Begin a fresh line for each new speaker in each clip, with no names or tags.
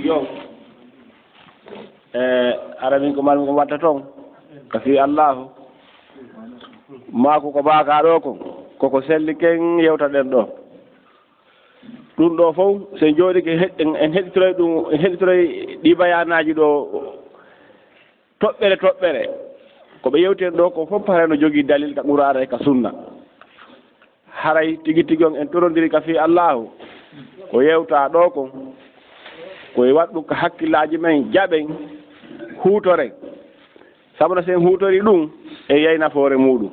tigi on ara min ko mal ko watta toon ka fi allahu maako ko baaka ɗo ko koko selli ken yewtaɗen ɗo ɗum ɗo fof sen jooɗike en heɗitoray ɗum en heɗitoray ɗi bayanaji ɗo toɓɓere ko ɓe yewten ɗo ko fof hara no jogii dalil ka qur'ana e ka sunna haray tigi tigi on en torondiri ka fi allahu ko yewta ɗo ko koye waɗɗum ko hakkillaji men jaɓen huutoren sabu no sen huutori ɗum e yey nafoore muɗum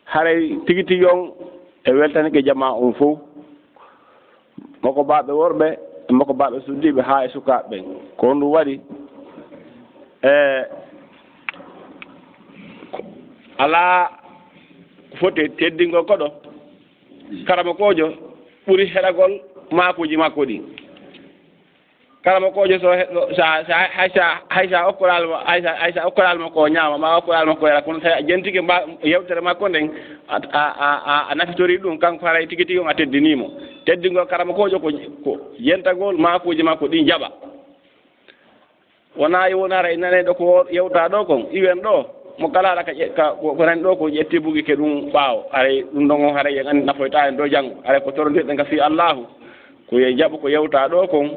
haray tigi tigi on e weltanike jama on fof moko baɓe worɓe e moko baɓe suddiɓe ha e sukaɓe ɓen ko ɗum waɗi ala foti teddingol koɗo karama kojo ɓuuri heɗagol makuji makko ɗi karama kojo haysa okkoralma ko ñaama ma okkoralma ko yara kono tawi a jentike yewtere makko nden a nafitori ɗum kanko haray tigi tigi on a teddinimo teddingol karama kojo ko yentagol makuji makko ɗi jaɓa wona woni haray naneɗo ko yewta ɗo kon iwen ɗo mo kalaɗa ko nani ɗo ko ƴetti bugi ke ɗum ɓaawo haray ɗum ɗon on haray en andi nafoyta en dow janngo haray ko torondirɗen ka fi allahu ko ye jaɓa ko yewta ɗo kon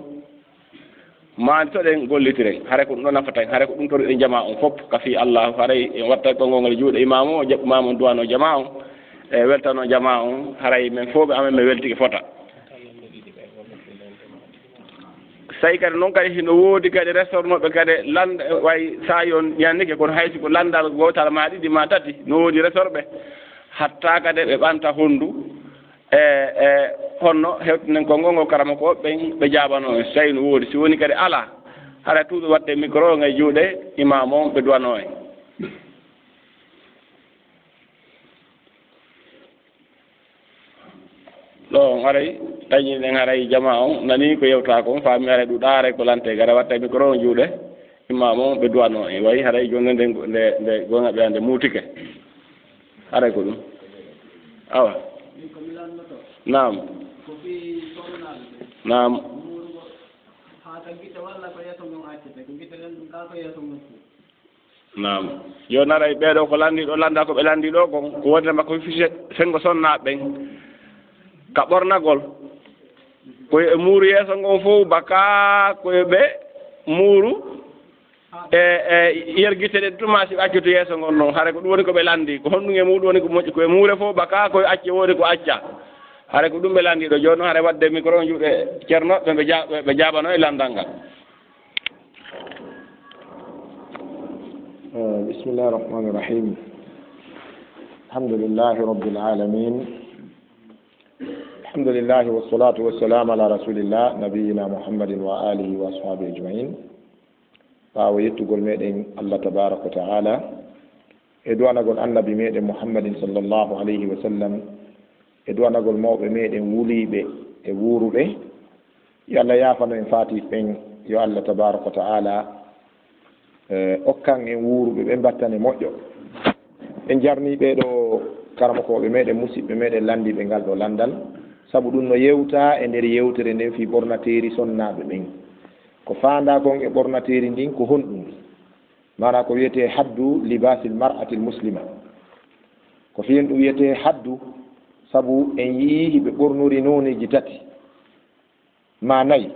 maani to ɗen gollitiren haray ko ɗum ɗo nafata en haray ko ɗum toriɗen jama on fof ka fi allahu haray en watta ɓongolngol juuɗe imam o jaɓɓumama on duwano jama on e weltano jama on haray men fof ɓe amen mi weltike fota tawi kadi noon kadi hino woodi kadi restornoɓe kadi landa way sa yon ñannike kono haysi ko landal gotal ma ɗiɗi ma tati no woodi resorɓe hatta kadi ɓe ɓanta honndu e honno hewtinen konngol karama ko ɓen ɓe jaabano en so tawi no woodi si woni kadi ala hara tuuɓe watte micro ngay juuɗe imam on ɓe duwano en ɗo haray tañiɗen haray jama on nani ko yewta kon faami haray ɗuɗaare ko lante gara watta micro on juuɗe imam on ɓe duwano en wayi haray jonde nde gonga ɓe ande muutike haray ko ɗum awa nam nam nam joni aray ɓeeɗo ko landiɗo landa ko ɓe landi ɗo kon ko wonde makko fise sengo sonnaɓe ɓen ka ɓornagol koye muuru yeeso ngon fof baka koye ɓe muuru e yerguite ɗe tuma si accuto yeeso ngon noon hara ko ɗum woni ko ɓe landi ko honɗum e muɗum woni ko moƴƴi koye muure fof baka koye acce woni ko acca hara ko ɗum ɓe landiɗo joni noon hara wadde micro juuɗe ceernoɓe ɓe jaabano e landal ngal
bismillahi rahmani rahim alhamdulillahi rabbil alamin alhamdulillahi wassalatu wassalamu ala rasulillah nabiyina muhammadin wa alihi wa ashabihi ajmain ɓaawo yettugol meɗen allah tabaraka wa taala e duwanagol annabi meɗen muhammadin sallllahu alayhi wa sallam e duwanagol mawɓe meɗen wuliɓe e wuuruɓe yo allah yaafano en faati ɓen yo allah tabaraka wa taala okkan en wuuruɓe ɓe mbattane moƴƴo en jarniɓe ɗo karamakoɓe meɗen musidɓe meɗen landiɓe ngal ɗo landal sabu ɗum no yewta e nder yewtere nden fi ɓornateri sonnaɓe ɓen ko fanda kon e ɓornateri ndin ko honɗum mana ko wiyete haddu libasil mar'atil muslima ko fiyen ɗum wiyete haddu sabu en yii ɓe ɓornori noneji tati ma nayi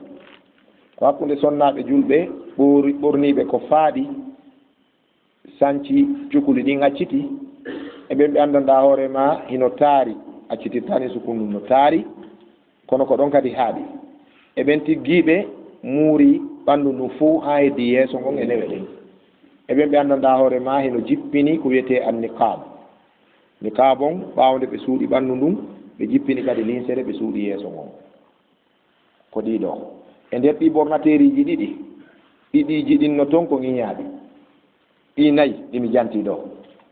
ko hakkude sonnaɓe julɓe ɓorniɓe ko faaɗi sanci cukuli ɗin acciti e ɓen ɓe andanɗa hoore ma hino taari accitittani sukundum no taari kono ko ɗon kadi haaɗi e ɓen tiggiɓe muuri ɓanndu ndu fuu ha heddi yeeso ngon e newe ɗen e ɓen ɓe andanɗa hoore ma hino jippini ko wiyete an niqab niqab on ɓawde ɓe suuɗi ɓanndu ndun ɓe jippini kadi linsere ɓe suuɗi yeeso ngon ko ɗiɗo e nder ɗi bornateriji ɗiɗi ɗiɗiji ɗin no toon ko ŋiñaaɗi ɗi nayi ɗimi janti ɗo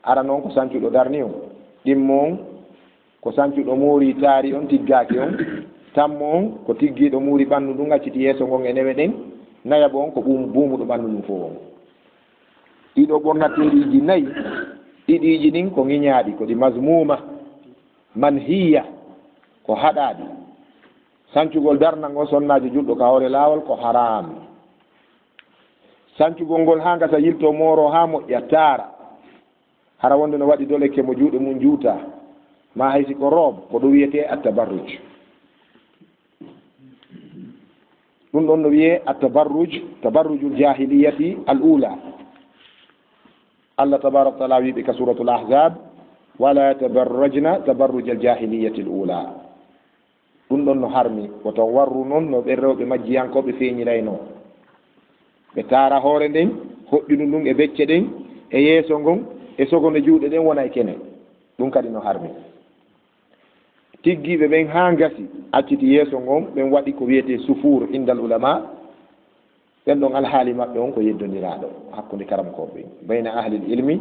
ara noon ko sancuɗo darni on ɗimmo on ko sancuɗo muuri taari on tiggaki on tammo on ko tiggiɗo muuri ɓanndu ɗum acciti yeeso ngon e newe ɗen nayaɓo on ko buumuɗo ɓanndu ɗum fof on ɗiɗo ɓornateriji nayi ɗiɗiji ɗin ko ŋiñaaɗi ko ɗi masmuma manhiya ko haɗaɗi sancugol darnal ngol sonnaji juɗɗo ka hoore laawol ko haram sancugol ngol ha gasa yilto moro ha moƴƴa taara hara wonde no waɗi doleke mo juuɗe mum juuta ma haysi ko roobe ko ɗo wiyete attabarruj ɗum ɗon no wiye attabarruj tabarrujul jahiliyati al ula allah tabaraka wa taala wiɓe ka suratul ahzab wala tabarrajna tabarruj al jahiliyati al ula ɗum ɗon no harmi woto warru noon no ɓe rewɓe majjiyankoɓe feeñirayno ɓe taara hoore nden hoɗɗinu ndun e becce ɗen e yeeso ngon e sogone juuɗe ɗen wona e kene ɗum kadi no harmi tiggiɓe ɓen ha gasi acciti yeeso ngon ɓen waɗi ko wiyete sufour indal ulama ɓen ɗon alhaali maɓɓe on ko yeddodiraɗo hakkude karamkoɓe bayna ahlil ilmi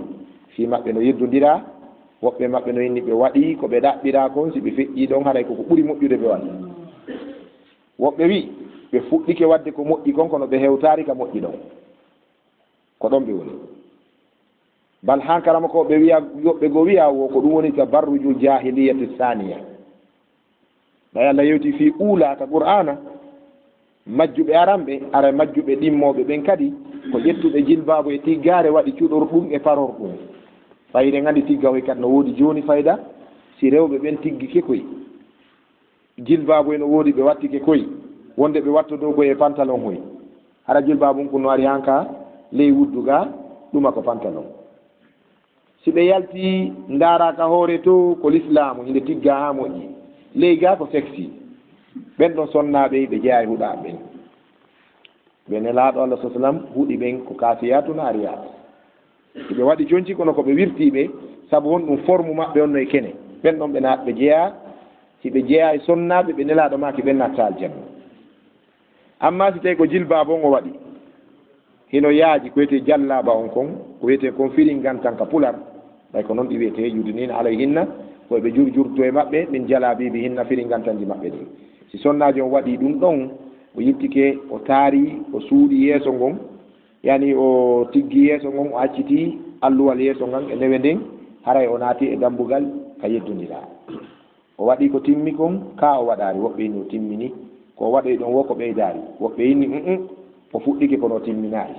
fi maɓɓe no yeddodira woɓɓe maɓɓe no inni ɓe waɗi ko ɓe ɗaɓɓira kon si ɓe feƴƴi ɗon haray koko ɓuuri moƴƴude ɓe waɗi woɓɓe wi ɓe fuɗɗike wadde ko moƴƴi kon kono ɓe hewtari ka moƴƴi ɗon ko ɗon ɓe woni bal han karama ko ɓe wiya yoɓɓe goo wiya wo ko ɗum woni ka barrujul jahiliyati saniya ɓay allah yewti fi uula ka qur'ana majjuɓe aranɓe ara majjuɓe ɗimmoɓe ɓen kadi ko ƴettuɓe jilbabu e tiggare waɗi cuɗor ɗum e paror ɗum ɓayde gandi tigga hoy kadi no woodi joni fayda si rewɓe ɓen tiggi ke koy jilbabu e no woodi ɓe wattike koy wonde ɓe watto dow koye pantalon hoy hara jilbabu ko no ari hanka ley wudduga ɗuma ko pantalon si ɓe yalti daraka hoore to ko l'islamu hinde tigga ha moƴƴi ley ga ko sexy ɓen ɗon sonnaɓe ɓe jeeya huuɗa ɓen ɓe nelaɗo allah sa sallam huuɗi ɓen ko kasiyatu naariyat ɓe waɗi jonci kono ko ɓe wirtiɓe saabu won ɗum forme maɓɓe on no e kene ɓen ɗon ɓe naat ɓe jeeya si ɓe jeeya e sonnaɓe ɓe nelaɗo maki ɓen natta aljanna amma si tawi ko jilbaba on o waɗi hino yaaji ko wiyete jallaba on kon ko wiyete kon firingan tan ka pular ɓay ko noon ɗi wiyete yudnina alayhinna koyeɓe jurjurto e maɓɓe min jalabibi hinna firingantanji maɓɓe ɗi si sonnaji on waɗi ɗum ɗon o yittike o taari o suuɗi yeeso ngon yani o tiggi yeeso ngon o acciti alluwal yeeso ngan e ndewe nden haray o naati e dambugal ka yeddodira o waɗi ko timmi kon ka o waɗari woɓɓe inni o timmini ko waɗoy ɗon wo ko ɓeydari woɓɓe inni o fuɗɗike kono timminari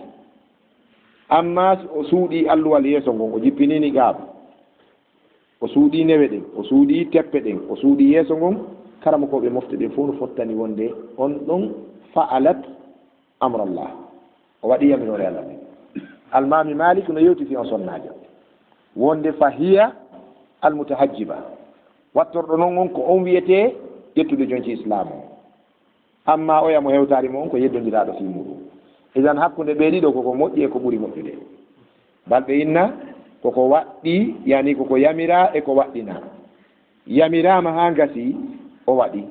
amma o suuɗi alluwal yeeso ngon o jippinini gaaɓa o suuɗi newe ɗen o suuɗi teppe ɗen o suuɗi yeeso ngon karama koɓe mofte ɗen fof no fottani wonde on ɗon fa'alat amrallah o waɗi yaminore allah ɗen almami malik no yewtiti on sonnajo wonde fahiya almutahajjiba wattorɗo noon on ko on wiyete ƴettude jonci islam o amma oya mo hewtari mo on ko yeddodiraɗo fi muɗum idan hakkude ɓe ɗiɗo koko moƴƴi e ko ɓuuri moƴƴude balɓe inna koko waɗɗi yani koko yamira e ko waɗɗina yamirama ha gasi o waɗi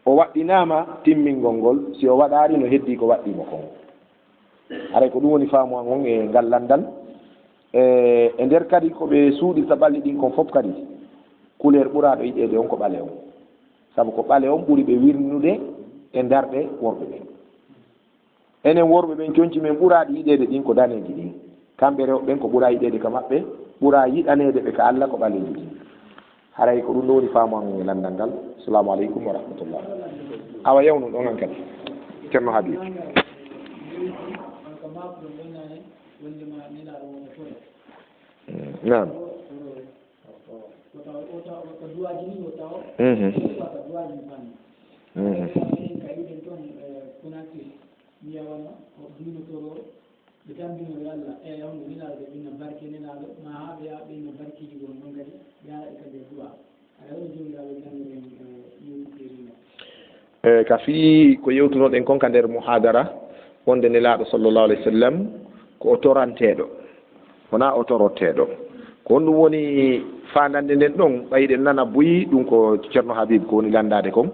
o waɗɗinama timmingol ngol si o waɗari no heddi ko waɗɗimo kon aray ko ɗum woni faamu an on e ngallandal e nder kadi koɓe suuɗirta ɓalli ɗin kon fof kadi couleur ɓuraɗo yiɗede on ko ɓale on saabu ko ɓale on ɓuuri ɓe wirnude e darɗe worɓe ɓen enen worɓe ɓen conci men ɓuraɗi yiɗede ɗin ko daneji ɗin kamɓe rewɓe ɓen ko ɓura yiɗede ka maɓɓe ɓura yiɗanede ɓe ka Allah ko ɓaleji ɗin haray ko ɗum ɗo woni faamu an e landal ngal assalamu aleykum wa rahmatullah awa yewnu ɗon an kadi ceerno Habib naam ka fii ko yewtunoɗen kon ka nder muhadara wonde nelaɗo sallllahu alayhi wa sallam ko o toranteɗo wona o torotteɗo ko on ɗum woni fandande nden ɗon ɓayɗen nana buyi ɗum ko ceerno Habib ko woni landade kon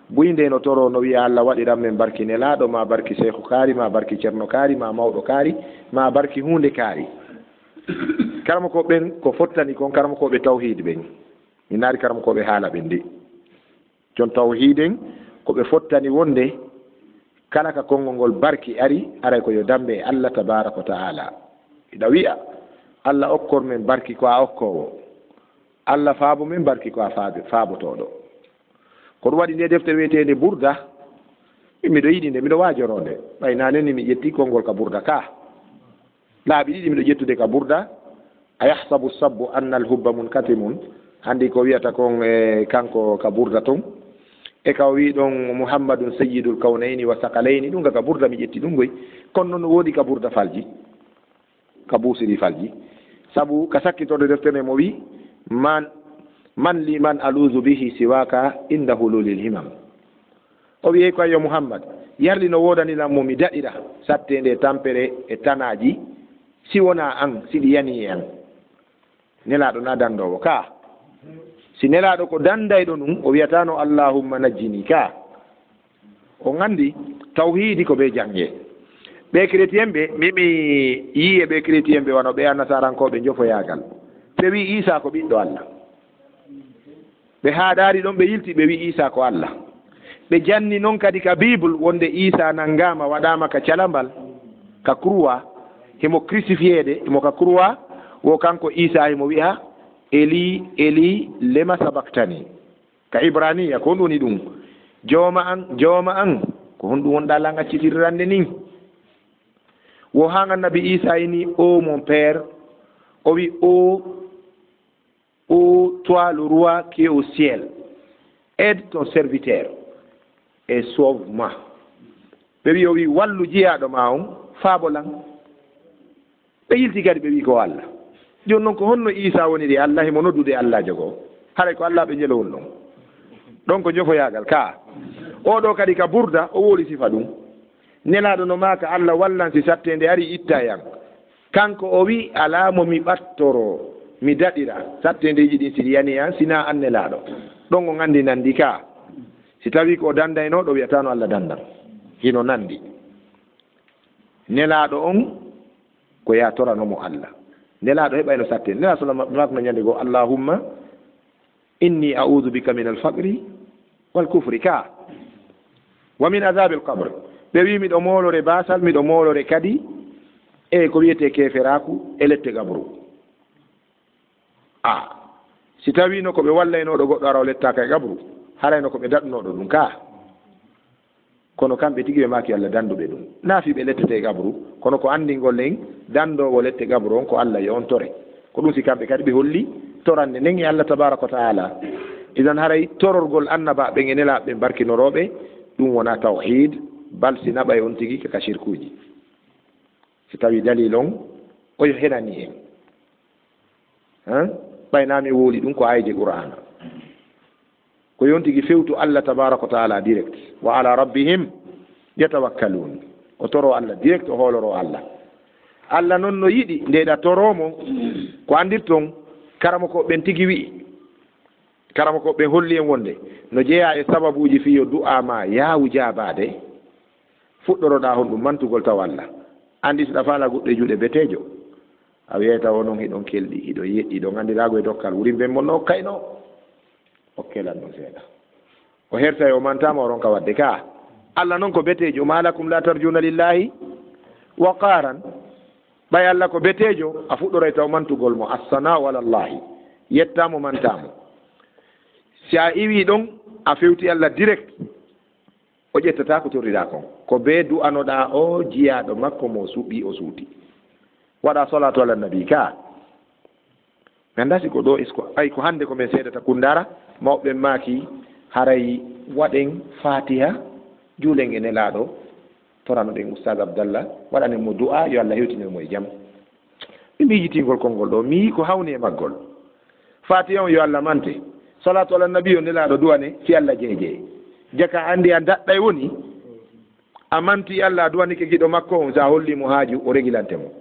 buyi nde no toro no wiya Allah waɗiran men barki nelaɗo ma barki Seehu Kaari ma barki ceerno Kaari ma mawɗo Kaari ma barki hunde Kaari karama ko ɓen ko fottani kon karama koɓe tawhid ɓen mi naari karama koɓe haala ɓen de jon tawhiden koɓe fottani wonde kala ka konngol ngol barki ari aray ko yo dambe e Allah tabaraka wa taala iɗa wiya Allah okkor men barki ko a okkowo Allah faabo men barki ko a faabotoɗo ko ɗum waɗi nde deftere wiyetede Burda miɗo yiɗi nde miɗo waajoronde ɓay naneni mi ƴetti konngol ka Burda ka laaɓi ɗiɗi miɗo ƴettude ka Burda a yahsabu sabbu anna alhubba munkatimun handi ko wiyata kon e kanko ka Burda ton e ka wi ɗon Muhammadun sayyidul kawnayni wa sakalayni ɗum ga ka Burda mi ƴetti ɗum goy kono noon woodi ka Burda falji ka Busiri falji sabu ka sakkitorde deftere mo wi man li man aluzu bihi siwaka inda hululil himam o wiye ko yo Muhammad yarli no wodanilam mo mi daɗira sattende tampere e tanaji si wona an siɗi yani e an nelaɗo na dandowo ka si nelaɗo ko dandayɗo ɗum o wiyatano allahumma najjini ka o gandi tawhidi ko ɓe jange ɓe chrétien ɓe mimi yiye ɓe chrétien ɓe wano ɓe a nasarankoɓe jofoyagal ɓe wi Isa ko ɓiɗɗo Allah ɓe haɗari ɗon ɓe yilti ɓe wi Isa ko Allah ɓe janni noon kadi ka bible wonde Isa nangama waɗama ka calambal ka croix himo crucifiéde himo ka croix wo kanko Isa himo wiya Eli Eli lema sabaktani ka ibraniya ko woni ɗum jooma an ko hon ɗum wonɗa la gaccitirrande nin wo ha annabi Isa ini o mon père o wi ô toi le roi qui est au ciel aide ton serviteur et sauve-moi ɓe wi o wi wallu jiyaɗo ma on faabolan ɓe yilti kadi ɓe wi ko Allah joni noon ko honno Isa woniri Allah himo noddude Allah jogo haray ko Allah ɓe jelowol ɗon ɗon ko jofoyagal ka oɗo kadi ka Burda o woli sifa ɗum nelaɗo no maka Allah wallan si sattende ari itta yan kanko o wi ala mo mi ɓattoro mi daɗira sattendeji ɗin siɗi yani yan sina an nelaɗo ɗon o gandi nandi ka si tawi ko dandayno ɗo wiyatano Allah dandan hino nandi nelaɗo on ko ya toranomo Allah nelaɗo heɓayno sattende nela sallallahu alaihi wasallam ñande go allahumma inni a'udhu bika min al-faqri wal kufri ka wa min adhabi al-qabr ɓe wi miɗo molore basal miɗo molore kadi e ko wiyete keferaku e lette gabru si tawino ko ɓe wallaynoɗo goɗɗo ara o lettaka e gabru harayno ko ɓe daɗnoɗo ɗum ka kono kamɓe tigi ɓe maki Allah danduɓe ɗum naafi ɓe lettete e gabru kono ko andingol len dandowo lette gabru on ko Allah yo on tore ko ɗum si kamɓe kadi ɓe holli torande nden e Allah tabaraka wa taala idan haray tororgol annaba ɓe e nelaɓe ɓe barkinoroɓe ɗum wona tawhid bal si naɓay on tigi kaka shirkuji si tawi dalil on oyo henani en ɓaynami wooli ɗum ko ayde qur'ana ko yontigi fewtu Allah tabaraka wa taala direct wa ala rabbihim yatawakkalun o toro Allah direct o hooloro Allah Allah noon no yiɗi ndeɗa toromo ko andirton karama ko ɓen tigi wi'i karama ko ɓen holli en wonde no jeeya e sababuji fiyo du'a ma yaawu jabade fuɗɗoroɗa hon ɗum mantugol taw Allah andi so ɗa faala goɗɗo e juuɗe betejo a wiyata o noon hiɗon kelɗi hiɗo yeɗɗi ɗo gandirago e dokkal wuri ben mon no kayno o kelan ɗon seeɗa o herta e o mantama o ronka wadde ka Allah noon ko betejo malakum la tarjuna lillahi wa qaran ɓay Allah ko betejo a fuɗɗoray taw mantugol mo assanau ala llahi yettamo mantamo si a iwi ɗon a fewti Allah direct o ƴettata ko torriɗa kon ko be du'anoɗa o jiyaɗo makko mo suɓi o suuti waɗa salatu ala nabi ka mi anda si ko ɗo isko ay ko hande komin seedata kundara mawɓe maaki haray waɗen fatiha juulen e nelaɗo toranoɗen oustad Abdallah waɗanen mo du'a yo Allah hewtinirmo e jaam mi miijitingol konngol ɗo mi yi ko hawni e maggol fatiha on yo Allah mante salatu ala nabi o nelaɗo duwane si Allah jeeje jaka andi a daɗɗay woni a manti Allah duwanike giɗo makko on sa hollimo haaju o regilante mo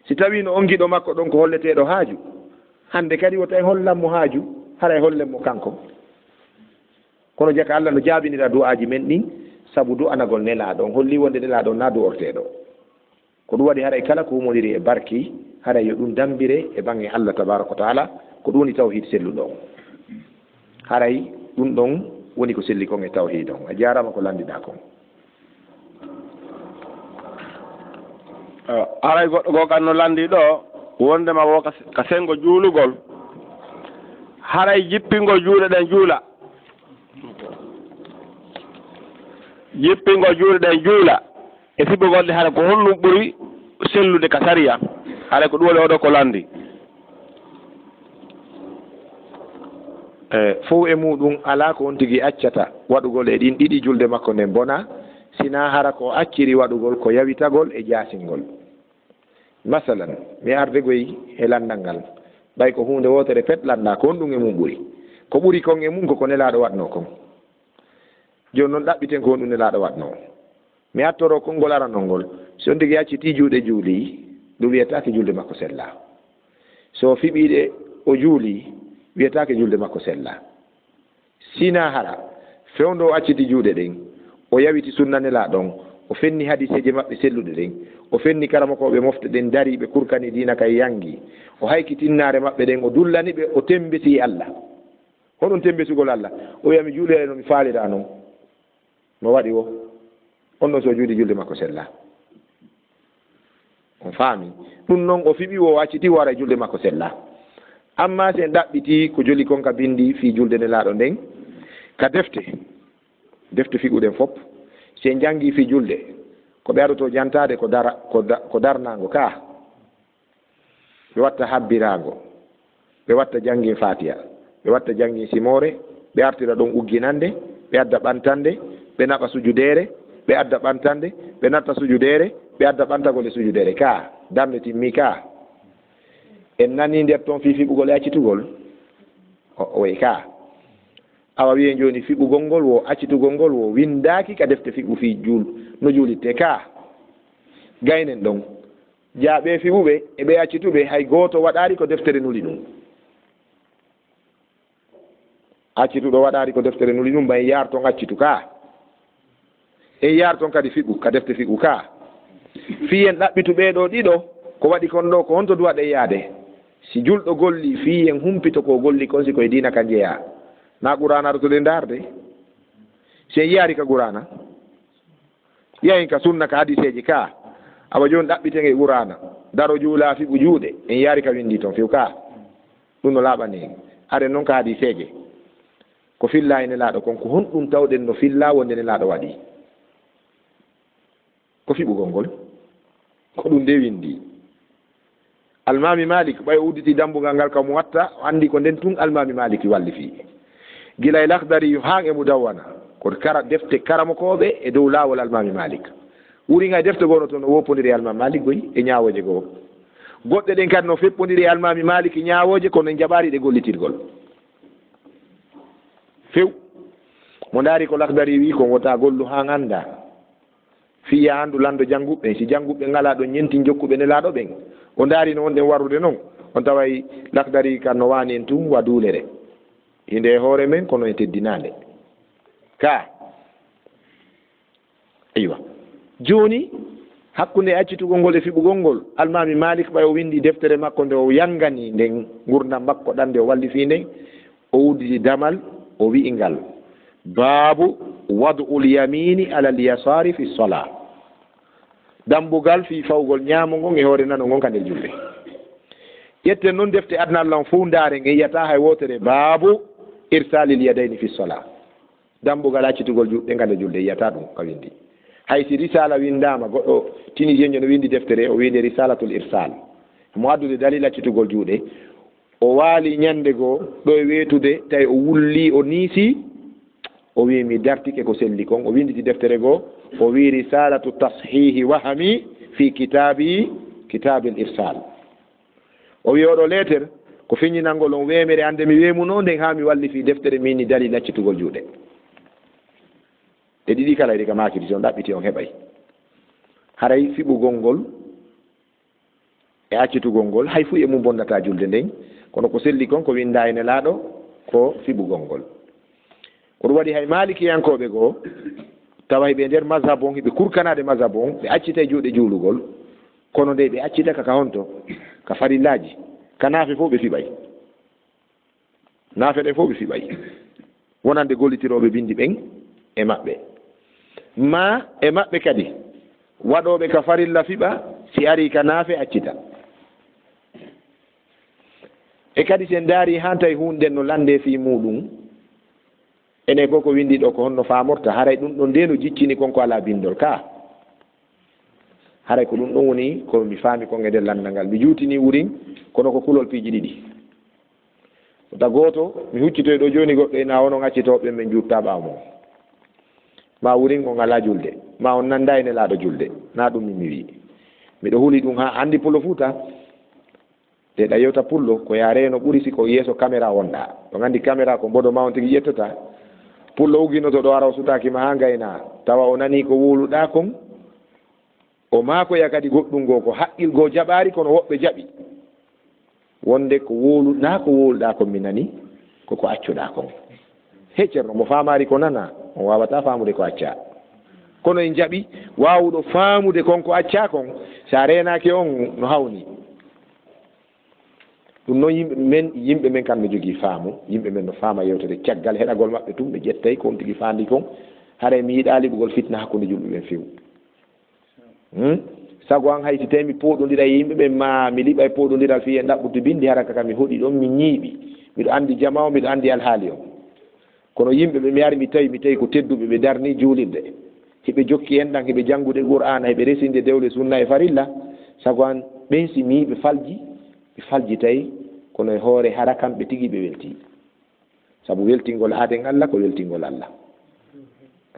si tawino on giɗo makko ɗon ko holleteɗo haaju hande kadi wota en hollanmo haaju haray hollenmo kanko kono jaka Allah no jaabinira du'aji men ɗin sabu du'anagol nelaɗo on holli wonde nelaɗo na du'orteɗo ko ɗum waɗi haray kala ko humodiri e barki haray yo ɗum dambire e bange Allah tabaraka wa taala ko ɗum woni tawhid selluɗo on haray ɗum ɗon woni ko selli kon e tawhid on a jarama ko landiɗa kon
haray goɗɗo go kan no landi ɗo wondema wo ka sengo juulugol haray jippingo juuɗe ɗen juula jippingo juuɗe ɗen juula e fiɓugolde hara ko honɗum ɓuri sellude ka sariya hara ko ɗum woni oɗo ko landi.
fof e muɗum ala ko on tigi accata waɗugol e ɗin ɗiɗi julde makko nden bona sina hara ko acciri waɗugol ko yawitagol e jaasingol. masalan mi ardegoy e landal ngal ɓay ko hunde wotere pet landa ko honɗum e mum ɓuri ko ɓuri kon e mum koko nelaɗo waɗno kon joni noon ɗaɓɓiten ko honɗum nelaɗo waɗno mi attoro konngol aranol ngol so on tigi acciti juuɗe juuli ɗum wiyetake julde makko sella so fiɓiɗe o juuli wiyetake julde makko sella sina hara fewndo o acciti juuɗe ɗen o yawiti sunna nelaɗon o fenni hadiseje maɓɓe selluɗe ɗen o fenni karamakoɓe mofte ɗen dari ɓe kurkani dina kay yangi o haykitinnare maɓɓe ɗen o dullani ɓe o tembesi Allah hoɗum tembesugol Allah o wiyami juuɗe no mi faalira noon no waɗi o on ɗon so juuɗi julde makko sella on faami ɗum noon o fiɓi o acciti o wara julde makko sella amma sen ɗaɓɓiti ko joli kon ka bindi fi julde nelaɗo nden ka defte fiɓuɗen fof sen jangi fi julde ko ɓe aroto jantade ko darnago ka ɓe watta habbirago ɓe watta jangin fatiha ɓe watta jangin simore ɓe artira ɗon ugginande ɓe adda ɓantande ɓe naɓa sujudere ɓe adda ɓantande ɓe natta sujudere ɓe adda ɓantagol e sujudere ka darde timmi ka en nani nder toon fi fiɓugol e accitugol o way ka awa wiye joni fiɓugol ngol wo accitugol ngol wo windaki ka defte fiɓu fi no juulitte ka gaynen ɗon jaaɓe fiɓuɓe e ɓe accituɓe hay goto waɗari ko deftere nuli ɗum accituɗo waɗari ko deftere nuli ɗum bay yar ton accitu ka en yar ton kadi fiɓu ka defte fiɓu ka fiyen ɗaɓɓitu ɓeɗo ɗiɗo ko waɗi kon ɗo ko honto duwaɗe yaade si julɗo golli fiyen humpito ko golli kon si koye dina ka jeeya na qur'ana aɗa to ɗe darde sen yiyari ka qur'ana yahin ka sunna ka hadiseji ka awa joni ɗaɓɓiten e qur'ana daro juula fiɓu juuɗe en yiyari ka windi toon fiw ka ɗum no laaɓani are noon ka hadiseje ko filla e nelaɗo kon ko honɗum tawɗen no filla wonde nelaɗo waɗi ko fiɓugol ngol ko ɗum nde windi almami malik ɓay o udditi dambugal ngal kam watta o andi ko nden tun almami malik walli fi gila e lahdari ha e mudawwana ko defte karamakoɓe e dow lawol almami malik wuringa e defte gono toon no woppodiri e almami malik goy e ñawoje goo goɗɗe ɗen kadi no feppodiri e almami malik ñawoje kono en jaɓari ɗe gollitirgol few mo daari ko lahdari wi ko wota gollu ha ganda fiya andu lando janguɓɓe si janguɓɓe ngala ɗon ñenti jokkuɓe nelaɗo ɓen o daari no wonɗen warrude noon on taway lakdari kan no wani en tum wa duulere hinde e hoore men kono e teddinande ka aywa joni hakkunde accitugol ngol e fiɓugol ngol almami malik ɓay o windi deftere makko nde o yangani nden gurdam makko ɗande o walli fi nden o wudditi damal o wi'i ngal babu wad'ul yamini ala al-yasari fi salat dambugal fi fawgol ñaamo ngon e hoore nano ngon ka nder julde yetten noon defte adna Allah fu ndaare nge yiyata hay wotere babu irsalil yadayni fi salat dambugal accitugol juɗɗe ka nder julde yiyata ɗum ka windi hay si risala windama goɗɗo tunisien no windi deftere o windi risalatul irsal mo addude dalil accitugol juuɗe o waali ñande goo ɗo e weetude tawi o wulli o niisi o wi mi dartike ko selli kon o winditi deftere goo o wi risalatu tashihi wahami fi kitabil irsal o wi oɗo lettere ko feññinalngol on wemere ande mi wemuno nden ha mi walli fi deftere min ni dalil accitugol juuɗe e ɗiɗi kala ɗi ka makiri si on ɗaɓɓiti on heɓay haray fiɓugol ngol e accitugol ngol hay fu e mum bonnata julde nden kono ko selli kon ko winda e nelaɗo ko fiɓugol ngol ko ɗum waɗi hay malikiyankoɓe goo tawa ɓe nder mazhab on hiɓe kurkanade mazhab on ɓe accita e juuɗe juulugol kono nde ɓe accitaka ka honto ka farillaji ka naafe fof ɓe fiɓay naafe ɗen fof ɓe fiɓay wonande gollitiroɓe bindi ɓen e maɓɓe ma e maɓɓe kadi waɗoɓe ka farilla fiɓa si ari ka naafe accita e kadi sen daari han tawi hunde no lande fi muɗum ene ko windi ɗo ko honno famorta haray ɗum ɗon nde no jiccini konko ala bindol ka haray ko ɗum ɗon woni ko mi faami kon e nder landal ngal mi juutini wurin kono ko kulol piiji ɗiɗi ta gooto mi huccitoy ɗo jooni goɗɗo ena wono ŋaccitoɓe ɓe juutta ɓaawo mo ma wurin on ala julde ma on nannda ene laaɗo julde na ɗum mi wi miɗo huli ɗum ha anndi pullo fuuta te ɗa yewta pullo ko yaare no ɓuri si ko yeeso caméra wonɗa ɗo anndi caméra ko mboɗo ma on tigi ƴettota pullo uginoto ɗo ara o sutaki ma ha gayna tawa o nani ko woluɗa kon o makoya kadi goɗɗum goo ko haqqilgoo jaɓaari kono woɓɓe jaɓi wonde ko woluɗa ko woluɗa kon mi nani koko accuɗa kon he ceerno mo famari ko nana on wawata famude ko acca kono en jaɓi wawuɗo famude kon ko acca kon sa renaki on no hawni ɗum noon yimɓe men kamɓe jogii faamu yimɓe men no faama yewtede caggal heɗagol maɓɓe tum ɓe ƴettay kon tigi faandi kon hara mi yiɗa liɓugol fitna hakkunde julɓe ɓen few sago an hay si tawi mi pooɗodira e yimɓe ɓen ma mi liɓa e pooɗodiral fi en ɗaɓɓude bindi hara kaka mi hoɗi ɗon mi ñiiɓi miɗo anndi jama o miɗo anndi alhaali o kono yimɓe ɓe mi ari mi tawi ko tedduɓe ɓe darni juulirde heɓe jokki en ɗan heɓe janngude qur'ana heɓe resinde dewle sunna e farilla sago an ɓen si mi ɓe falji tawi kono e hoore hara kamɓe tigi ɓe welti sabu weltingol aaden Allah ko weltingol Allah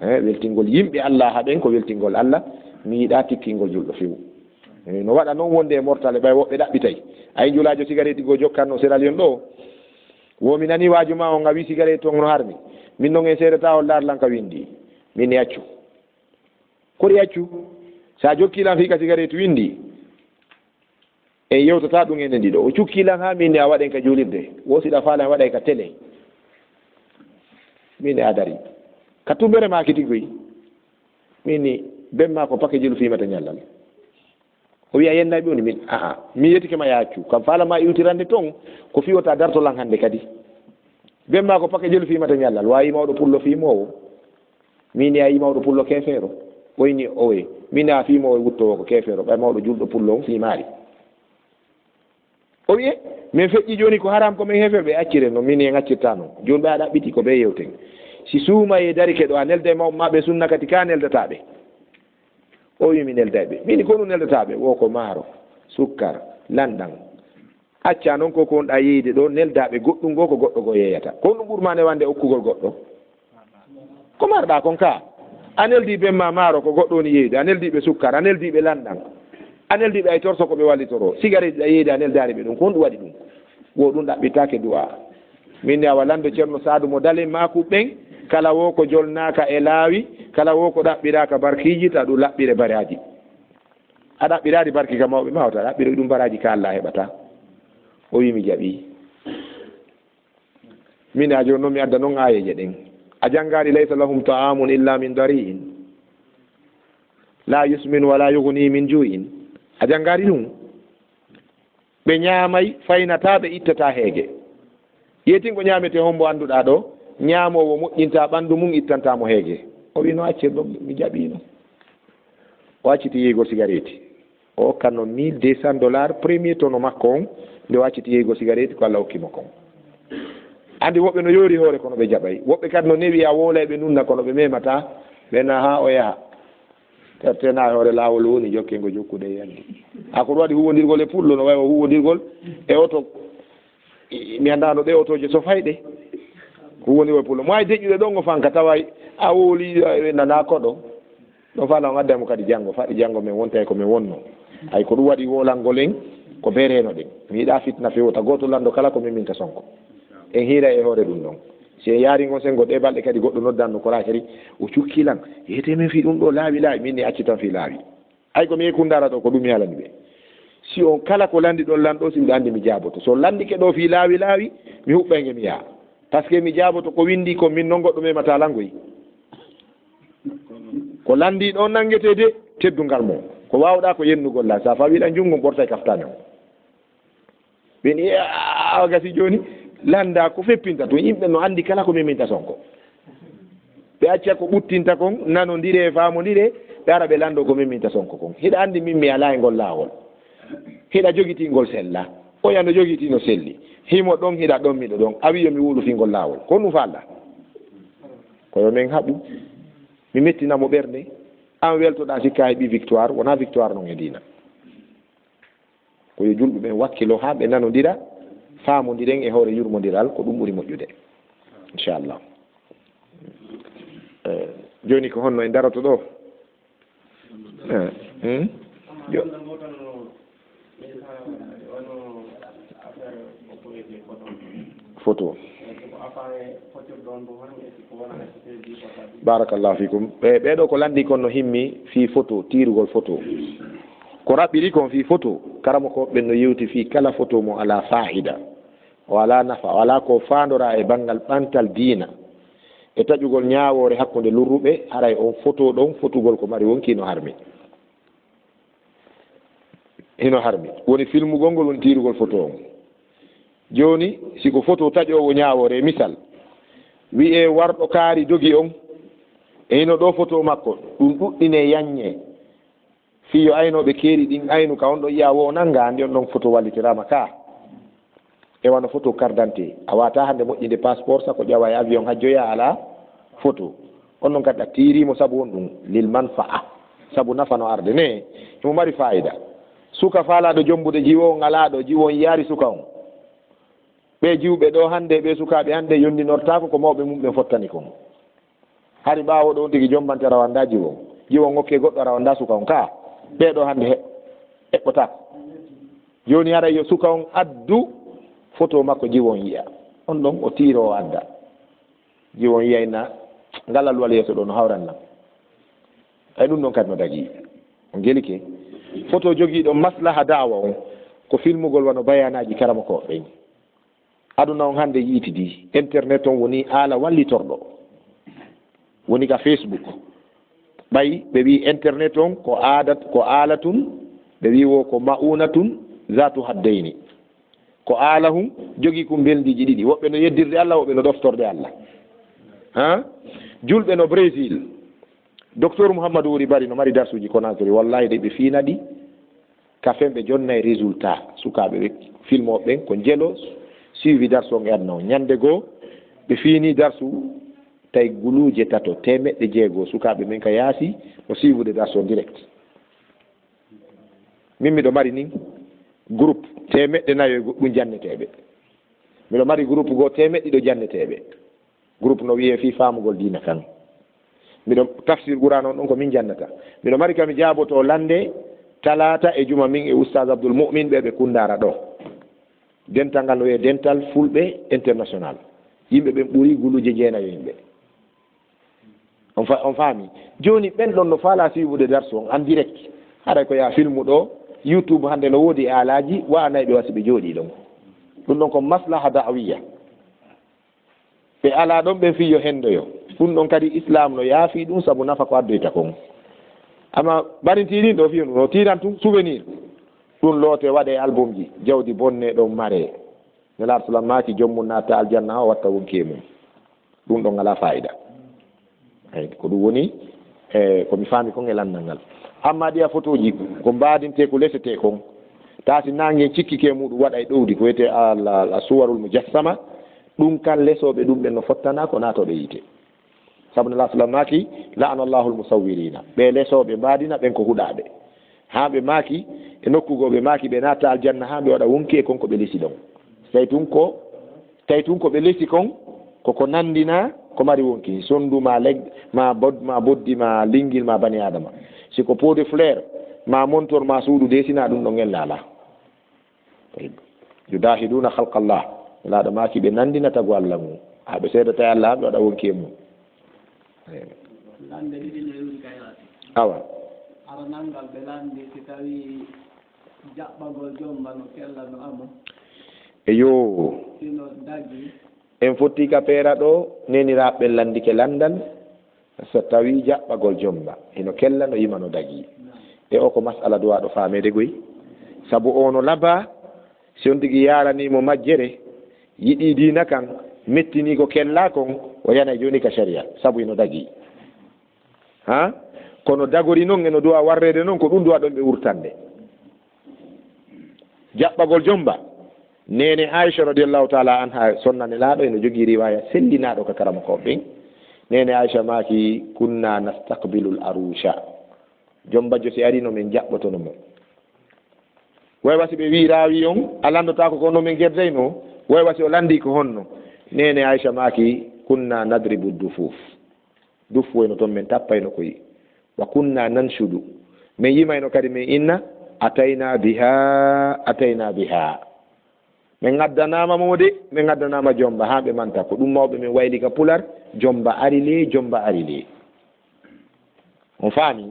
weltingol yimɓe Allah haɓen ko weltingol Allah mi yiɗa tikkingol julɗo few no waɗa noon wonde e mortale ɓay woɓɓe ɗaɓɓitay ay julaajo cigarette go jokkanno Sierra Leone ɗo womi nani waaju ma on a wi cigarette on no harmi min noon en seedata on laarlan ka windi min e accu koɗi accu sa jokkilan fi ka cigarette windi e yewtata ɗum enen ɗiɗo o cukkilan ha min a waɗen ka julirde wosiɗa faalan waɗay ka télé min a dari ka tumbere ma kitikoy min bemma ko paquet jilu fimata ñallal o wiya yennaɓe oni min aa mi yettike ma yaccu kam faalama iwtirande toon ko fiwata dartolan hannde kadi bemma ko paquet jilu fimata ñallal wawi mawɗo pullo fimowo min a yi mawɗo pullo kefeero ɓoyni owe min a fimowo wuttowo ko kefeero ɓay mawɗo julɗo pullo on fimaari o wiye min feƴƴi joni ko haram komin hefe ɓe accire no min en accirta noon joni ɓe a ɗaɓɓiti ko ɓe yewten si suuma e darike ɗo a nelda e mawɓe maɓe sunna kadi ka neldataɓe o wi mi neldaɓe min ko ɗum neldataɓe wo ko maaro sukkar lanɗan acca noon ko wonɗa yeyde ɗo neldaɓe goɗɗum ngo ko goɗɗo go yeyata ko ɗum ɓurma newande okkugol goɗɗo ko marɗa kon ka a neldi bemma maaro ko goɗɗo woni yeyde a neldiɓe sukkar a neldiɓe lanɗan a neldiɓe ay torso ko ɓe wallitoro cigarette ɗa yeyde a neldari ɓe ɗum ko ɗum waɗi ɗum wo ɗum ɗaɓɓitake du'a min ne awa lando ceerno Sadou mo dale maku ɓen kala wo ko jolnaka e laawi kala wo ko ɗaɓɓiraka barkiji ta ɗum laɓɓire baraji a ɗaɓɓiradi barki ka mawɓe mawta a ɗaɓɓire ɗum baraji ka Allah heɓata o wi mi jaɓi min a joni noon mi adda noon ayeje ɗen a janggaɗi laysa lahum ta'amun illa min dari'in la yusmin wala yughni min ju'in a janggaɗi ɗum ɓe ñaamay faynata ɓe ittata heege yetingo ñaamete hombo annduɗa ɗo ñaamowo moƴƴinta ɓanndu mum ittantamo heege o wi no accirɗo mi jaɓino o acciti yeygo cigarette o hokkanno $1200 premier tono makko on nde o acciti yeygo cigarette ko Allah hokkimo kon andi woɓɓe no yoori hoore kono ɓe jaɓay woɓɓe kadi no newi a woolay ɓe nunna kono ɓe memata ɓena ha o yaha tertena hoore laawol woni jokkengo jokkude yandi ha ko ɗum waɗi huwodirgol e pullo no wayi o huwodirgol e oto mi andano ɗe otoje so fayɗe huwodirgol pullo mo wawi deƴƴude ɗon o fanka tawa a wooli nana koɗo ɗo fala on addamo kadi janngo faɗi janngo min wonta e komin wonno hay ko ɗum waɗi wolalngol en ko bereno ɗen mi yiɗa fitna fewta goto lando kala ko miminta sonko en hiira e hoore ɗum ɗon si en yaari ngon sen goɗɗe balɗe kadi goɗɗo noddanno ko kadi o cukkilan yeyete min fi ɗum ɗo laawi min ni acci tan fi laawi ay ko mi yekkundara ɗo ko ɗum mi halani ɓe si on kala ko landi ɗon lanɗo si mbiɗa andi mi jaaboto so landike ɗo fi laawi mi huɓɓayge mi yaha par ce que mi jaaboto ko windi ko min noon goɗɗo memata langoyi ko landi ɗon nangetede teddungal mo ko wawɗa ko yennugol la sa fawiɗa junngo ɓorta e kaftane o ɓeni a gasi joni landa ko feppinta to yimɓe no andi kala ko miminta sonko ɓe acca ko ɓuttinta kon nanodire famodire ɓe ara ɓe lando ko miminta sonko kon hiɗa andi min mi ala e ngol laawol hiɗa jogitingol sella o yano jogitino selli himo ɗon hiɗa ɗon miɗo ɗon a wi yomi wuulufingol laawol ko ɗum falɗa koyo men haɓu mi mettinamo ɓernde an weltoɗa sikka heeɓi victoire wona victoire noon e dina koyo julɓe ɓen wakkilo ha ɓe nanodira famodiren e hoore yurmodiral ko ɗum ɓuuri moƴƴude inchallah joni ko honno en daroto ɗo photo barakallahu fikum ɓeɗo ko landi kon no himmi fi photo tirugol photo ko raɓɓiri kon fi photo karama ko ɓen no yewti fi kala photo mo ala fa'ida o ala nafa o ala ko fandora e banggal ɓantal diina e taƴugol ñawore hakkude lurruɓe haray on photo ɗon photugol ko mari wonki no harmi hino harmi woni filmugol ngol woni tirugol photo on joni siko photo taƴowo ñawore misal wi'e warɗo kaari dogi on e hino ɗo photo makko ɗum ɗuɗɗine yaññe fiyo aynoɓe keeri ɗin aynu ka on ɗo yiya wo nanga andi on ɗon photo wallitirama ka e wano photo cardante a wata hande moƴƴinde passeport sako ƴawa e avion ha joya ala photo on ɗon kadi a tirimo saabu on ɗum lil manfa'a saabu nafa no arde ne imo mari fayida suka faalaɗo jombude jiwo on alaɗo jiwo on yaari suka on ɓe jiwɓe ɗo hande ɓe sukaɓe hande yondinortako ko mawɓe mum ɓe fottani kon hari ɓawo ɗo tigi jombante rawanda jiwo on hokke goɗɗo rawanda suka on ka ɓeɗo hande heɓɓotako joni hara yo suka on addu photo makko jiwon yiya on ɗon o tiiro o adda jiwon yiya ina ngalal wal yeeso ɗo no hawrannam ay ɗum ɗon kadi no dagi on gelike photo jogiiɗo maslaha dawa on ko filmugol wano bayanaji karama ko ɓen aduna on hande yiitidi internet on woni haala wallitorɗo woni ka Facebook ɓay ɓe wi internet on ko aala tun ɓe wi wo ko ma'unatun zatu haddayni ko aala hum jogii ko beldiji ɗiɗi woɓɓe no yeddirde Allah woɓɓe no ɗoftorde Allah ha julɓe no Brésil docteur Mouhamadou Wuri Bari no mari darsuji Conakry wallahi de ɓe fiina ɗi ka femɓe jonna e résultat sukaɓe ɓe filmoɓe ɓen ko jelo suivi darsu on e adna o ñande goo ɓe fiini darsu tawi guluje tato 600 sukaɓe men ka yaasi no suivude darsu o direct min miɗo mari nin groupe 400 ɗum janneteɓe miɗo mari groupe goo 100 janneteɓe groupe no wiye fi famugol dina kan miɗo tafsir Qur'an on ɗon ko min jannata miɗo mari kami jaaboto lande talata e juma min e oustaz Abdoul Mu'min ɓe kundara ɗo dental ngal no wiye dental fulɓe international yimɓe ɓen ɓuuri guluje 9 yimɓe on faami joni ɓen ɗon no faala suivude darsu on en direct haɗa ko ya filmu ɗo YouTube hande no woodi e alaji wa'anayi ɓe wasi ɓe jooɗi ɗon ɗum ɗon ko maslaha da'wiya ɓe ala ɗon ɓen fiyo hendoyo ɗum ɗon kadi islam no yaafi ɗum sabu nafa ko addoyta kon amma barintiɗin ɗo fiyo no tiran tun souvenir ɗum loote waɗe album ji jawdi bonne ɗon mare nelaɗo salam maki jommum natta aljanna o watta wonki e mum ɗum ɗon ngala fayida eyi ko ɗum woni komi faami kon e landal ngal amma ɗiya photo ji ko mbadinte ko lesete kon taasi nangue cikkike muɗum waɗa e ɗowdi ko wiyete a suwarul mujassama ɗum kan lesoɓe ɗum ɓen no fottana ko natoɓe yiite sabu nelaɗo salam maki la'anallahu almusawwirina ɓe lesoɓe mbadina ɓen ko huɗaɓe ha ɓe maaki e nokkugo ɓe maaki ɓe natta aljanna ha ɓe waɗa wonki e kon ko ɓe lesi ɗon tawi tun ko ɓe lesi kon koko nandina ko mari wonki sondu ma ma boddi ma lingil ma bani adama siko pot de fleur ma montor ma suudu desina ɗum ɗon ellala yudahiduna halqallah laɗo maki ɓe nandina tagu Allah mum haɓe seedata e Allah ɓe waɗa wonki e mum awa
aranangal ɓe landi si tawi jaɓɓagol jomba no kella no amo
eyo
sino daggi
en fotti ka peera ɗo neniraɓe landike landal so tawi jaɓɓagol jomba eno kella no yima no dagi e o ko masala duwaɗo famede goy saabu ono laba si on tigui yaranimo majjere yiɗi dina kan mettini ko kella kon o yana joni ka sharia saabu eno dagi ha kono dagori noon eno duwa warrede noon ko ɗum duwa ɗon ɓe wurtande jaɓɓagol jomba nene Aisha radiallahu taala anha sonnane laaɗo eno jogii riwaya sellinaɗo ka karama ko ɓen nene Aisha maki kunna nastaqbilu al-arusha jomba jo si ari no men jabbotono mo way wasi be wi rawi on alandota ko no men gerdayno way wasi o landi ko honno nene Aisha maki kunna nadribu dufuf dufu eno ton men tappayno koyi wa kunna nanshudu men yimayno kadi men inna atayna biha men gaddanama mode men gaddanama jomba ha be manta ko dum mawbe men wayli ka pular jomba ari le on faami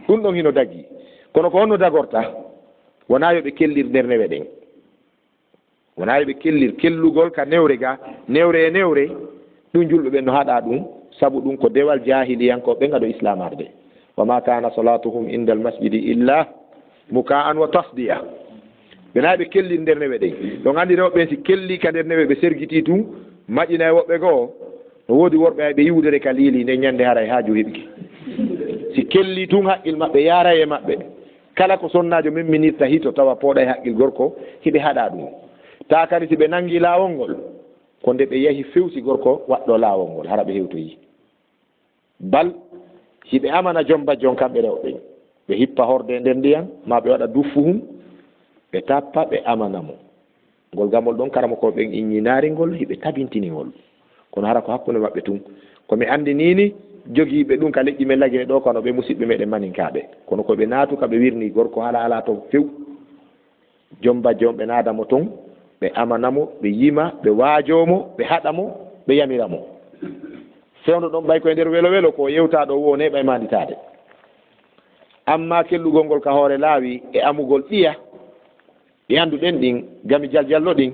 dum don hino dagi kono ko onno dagorta wona yo be kellir der newe den wona yo be kellir kellugol ka newre dum julbe ben no hada dum sabu dum ko dewal jahiliyan ko be ngado islamarde wa ma kana salatuhum inda al-masjidi illa muka'an wa tasdiya benaɓe kelli nder newe ɗen ɗon andi rewɓe si kelli ka nder newe ɓe sergiti tun maƴƴina e woɓɓe goo no woodi worɓe ay ɓe yiwdere ka liili nde ñande haray haaju heɓki si kelli tun haqqil maɓɓe yaara e maɓɓe kala ko sonnajo memminirta hito tawa pooɗa e haqqil gorko hiɓe haɗa ɗum ta kadi si ɓe nangi laawol ngol ko nde ɓe yahi fewsi gorko waɗɗo laawol ngol hara ɓe hewtoyi bal hiɓe amana jomba jon kamɓe rewɓe ɓe hippa horde nder ndiyam ma ɓe waɗa duffuhum ɓe tappa ɓe amana mo ngol gamol ɗon karama ko ɓen inñinaari ngol hiɓe tabintini ngol kono hara ko hakkunde maɓɓe tun komi andinini jogiiɓe ɗum ka leƴƴi men lagine ɗo kono ɓe musidɓe meɗen maninkaaɓe kono koɓe naatu ka ɓe wirni gorko ala toon few jomba jom ɓe naadamo toon ɓe amanamo ɓe yima ɓe waajomo ɓe haɗamo ɓe yamiramo fewndo ɗon ɓay koye nder welo ko yewta ɗo wo ne ɓay manditade amma kellugol ngol ka hoore laawi e amugol ɗiya ɗi annduɗen ɗin gami jaljallo ɗin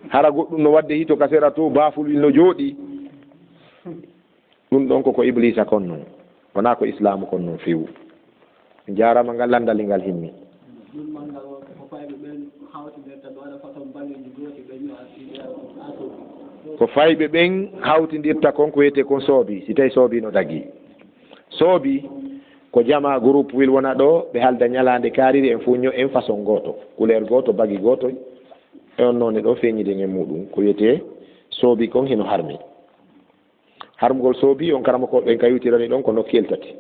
hara goɗɗum no wadde hito ka sera to baafulwil no jooɗi ɗum ɗon koko iblisa kon noon wona ko islamu kon noon fewu jarama ngal landali ngal himmi ko fayɓe ɓen hawtidirta kon ko wiyete kon soobi si tawi soobi no dagui soobi ko jama groupe wil wona ɗo ɓe halda ñalande kariri en fu en façon goto couleur goto bagi goto e on noon ɗo feññiden e muɗum ko wiyete soobi kon heno harmi harmugol soobi on karama ko ɓen kayutirani ɗon ko nokkel tati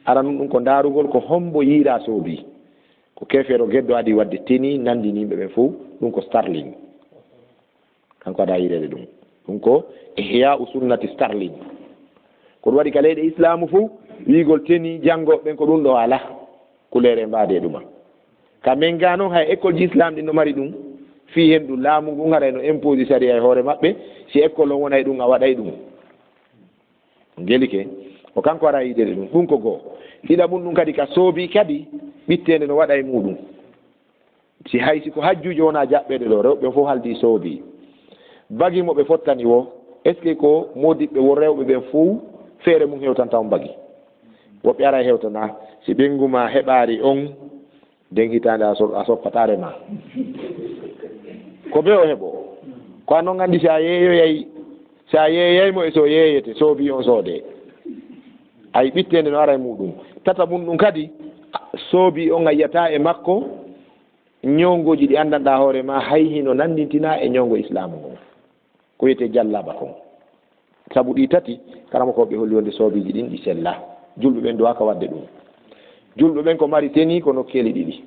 aranum ɗum ko darugol ko hombo yiira soobi ko kefero geddo adi wadde teni nandiniɓe ɓen fo ɗum ko starling kanko aɗa yirede ɗum ko ihya sunnati starling ko ɗum waɗi ka leyɗe islamu fo wiigol teni janngo ɓen ko ɗum ɗo ala couleur e mbaade ɗuma ka men ga noon hay école ji islam ɗin no mari ɗum fi hen ɗum laamu ngun haray no impose saria e hoore maɓɓe si école on wonay ɗum a waɗay ɗum gelike ko kanko ara yidede ɗum ko goo ɗiɗa mum ɗum kadi ka soobi kadi ɓittende no waɗa e muɗum si hay siko hajjujo wona jaɓɓede ɗo rewɓe fof haldi soobi bagi mo ɓe fottani wo est ce que ko modiɓɓe wo rewɓe ɓen fof feere mum hewtanta on bagi woɓɓe ara hewtana si ɓenguma heɓaari on nden hitande a soppatare ma ko be o heɓo ko an noon anndi si a yeeyaymo e so yeeyete soobi on soode ay ɓittende no ara e muɗum tata mum ɗum kadi soobi on a yiyata e makko ñawgoji ɗi anndanɗa hoore ma hay hino nandintina e ñawgo islamu ngon ko wiyete jallaba kon sabu ɗi tati karama ko ɓe holli wonde soobiji ɗin ɗi sella julɓe ɓen duwaka wadde ɗum julɓe ɓen ko mari teni ko nokkeli ɗiɗi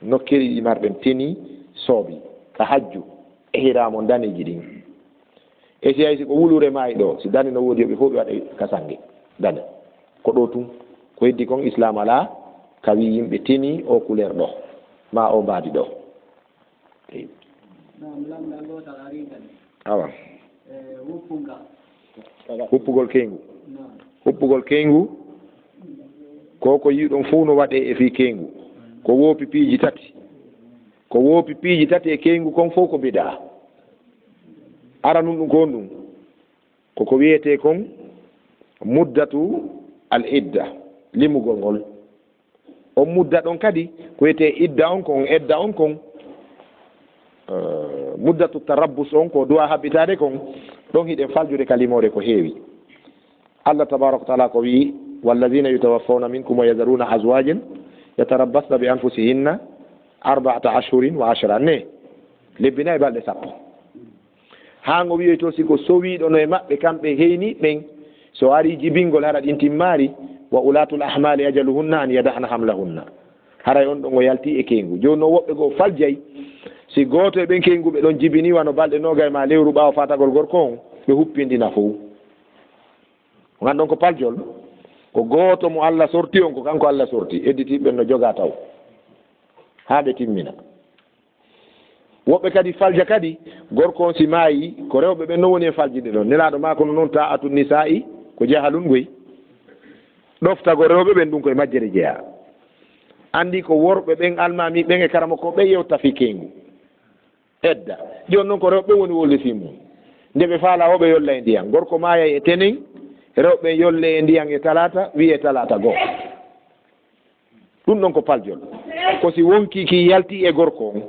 nokkeli ɗi marɓen teni soobi ka hajju e hiramo daneji ɗin e si hay si ko wulure maayi ɗo si dane no woodi yoɓe fof ɓe waɗa ka sangue dane ko ɗo tun ko heddi kon islam ala ka wi yimɓe teni o couleur ɗo ma o mbaadi ɗo awa huppugol keygu ko yiɗon fuu no waɗe e fi keygu ko woopi piiji tati e keygu kon fof ko bida ara num ɗum ko on ɗum koko wiyete kon muddatu al idda limugol ngol on mudda ɗon kadi ko wiyete idda on kon edda on kon muddatu tarabbus on ko duwa habbitade kon ɗon hiɗen faljude kalimore ko heewi Allah tabaraka wa taala ko wi walladina yutawaffawna minkum wa yadharuna azwajan yatarabbasna bi anfusihinna 4 ashhurin wa 10 ne lebbina e balɗe sappo haa ngo wiyoy to siko sowiiɗo no e maɓɓe kamɓe heyni ɓen so ari jibingol hara ɗin timmaari wa ulatul ahmali ajaluhunna an yadahna hamlahunna haray on ɗo ngo yalti e kengu joni no woɓɓe goo faljay si gooto e ɓen kenguɓe ɗon jibini wano balɗe noga ma lewru ɓaawa fatagol gorko on ɓe huppindina fof ganɗon ko paljol ko gooto mo Allah sorti on ko kanko Allah sorti edditiɓe no joga taw haa ɓe timmina woɓɓe kadi falja kadi gorko on si maayi ko rewɓe ɓen no woni e faljiɗe ɗon nelaɗo ma kono noon ta atu nisa'i ko jahalun goy ɗoftago rewɓe ɓen ɗum koye majjere jeeya andi ko worɓe ɓen almami ɓen e karama ko ɓe yewta fi kengu edda joni noon ko rewɓe woni wolliti mum nde ɓe faala hoɓe yolla e ndiyam gorko maayay e tenen rewɓe yolle e ndiyam e talata wiye talata goo ɗum ɗon ko paljol ko si wonki ki yalti e gorko on